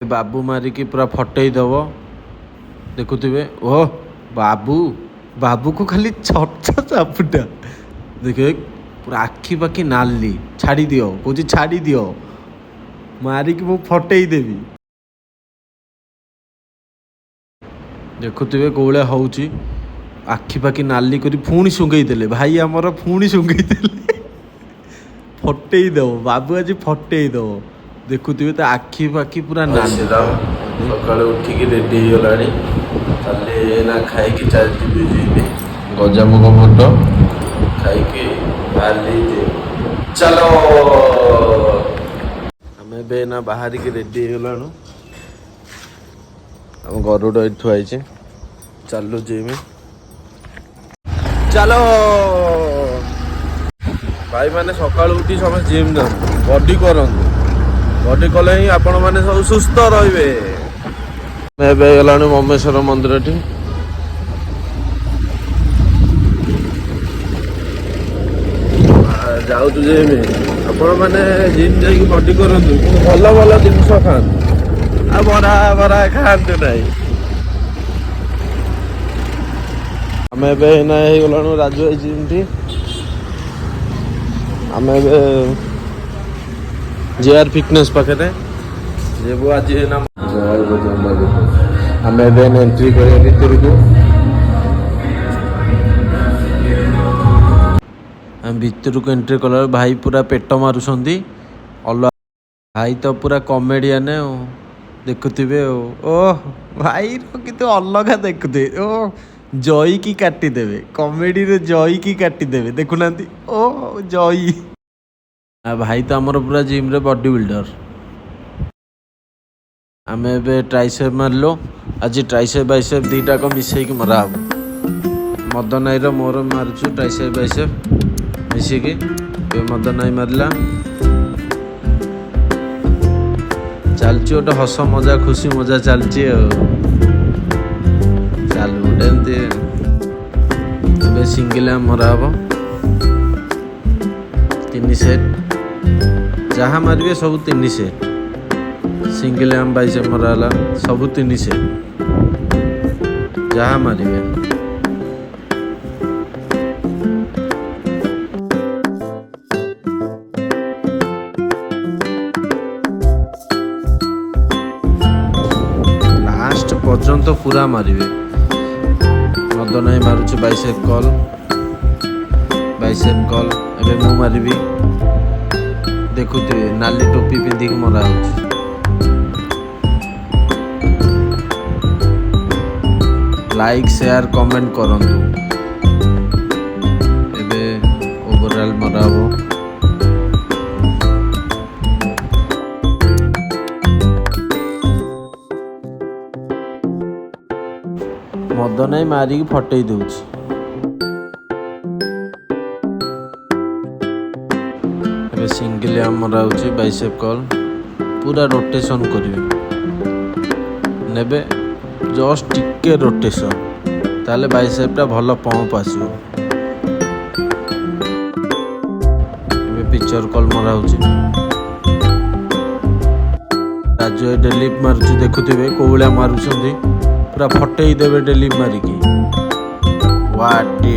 बाबू मारिकी पूरा फटई दब देखुवे ओह बाबू बाबू को खाली छट चापुटा देखे पूरा आखि पाखि नाली छाड़ी दियो कौच छाड़ी दियो मारिकी मु फटई देवी देखुवे कौड़ा हूँ आखि पाखि नाली कर पुणी सुंगई देले भाई आमर पुणी सुंगई देले फटई दब बाबू आज फटई दब देखुवे तो आखि पाखि पूरा नाली सका उठिक रेडी होगा खाई चलती गजामुग मट खाई चलो आम बाहर की रेडी होगलाणु आम गरुड़ ये थुआई चलु जिम चलो भाई मैंने सका उठी समस्त जिम जाऊँ बॉडी करंतु बॉडी कले ही आपण मैंने सब सुस्थ रे गलाणु ममेश्वर मंदिर टी जाऊ जिम आपण मैंने जिम जा बॉडी करंतु भल भल जिनस खातु आ बरा बरा खातु नहीं आम गलाणु राजू जिम टी आम जेआर फिटनेस पाखे जेबू आज आम एंट्री कर भितर को भितर को एंट्री कला भाई पूरा पेट मारुंट अलग भाई तो पूरा कमेडियन देखुवे ओह भाई कि अलग देखुवे ओ जई की काटिदेवे कमेडी रे जई की काटिदेवे देखुना ओ जई भाई तो आमर पूरा जिम रे बॉडी बिल्डर आम ए ट्राइसेप मारलो आज ट्राइसेप बाइसेप दीटा को मिसेक मरा मदन नाई मोर मारुचु ट्राइसेप बाइसेप मिसिकी मदन नाई मारला चलची गोटे हस मजा खुशी मजा चलची चालू गोटे एमती सिंगल मरा हम 3 सेट जहाँ मारे सब 3 सेट सिंगल आम बाइसेप मराला सब 3 सेट जहाँ मारे लास्ट पर्यंत पूरा मारे मदन ही मारुच बाइसेप कल एबे मु मारिबी देखुए नाली टोपी पिंधिक मरा लाइक शेयर कमेंट करंतु एबे ओवरऑल मरा मदन ही मारिक फटई दउछि सिंगल आमरा हूँ बाइसेप कल पूरा रोटेशन करेंगे नेबे जस्ट टिके रोटेशन ताले बाइसेपटा भल पंप आसो पिक्चर कल मरा हूँ राजू डेलिप मारुच देखुवे कौलिया मारुंट पूरा फटई देवे डेलिप मारिकी वाटे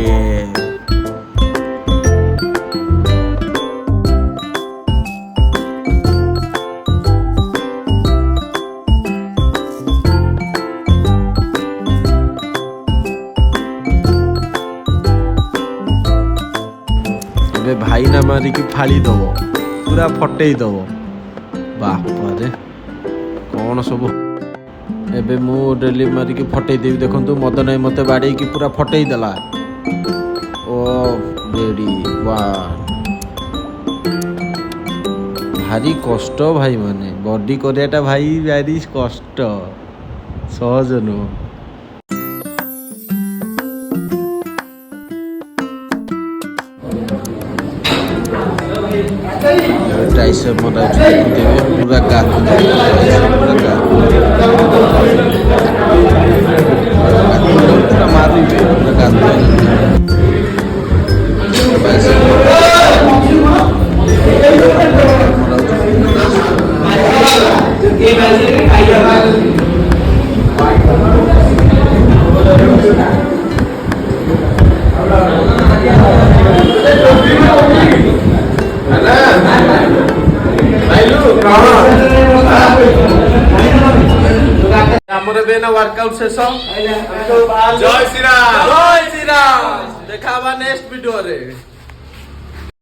भाई ना मारिकी फाड़ी दब पूरा फटई दब बापरे कौन सब एबे मु डेली मारिकी फटई देवी देखंतु मदन भाई मते बाड़े की पूरा फटई देला ओ रेडी वन भारी कष्ट भाई माने बॉडी करियाटा भाई भारी कष्ट सहज नुह ट्राइसेप मरा पूरा गाकु पूरा मारू पूरा गाकु ଆମର ଏବେ ନା ୱାର୍କଆଉଟ ଶେଷ। ଜୟ ଶ୍ରୀରାମ, ଜୟ ଶ୍ରୀରାମ। ଦେଖା ହବା ନେକ୍ସଟ ଭିଡିଓରେ।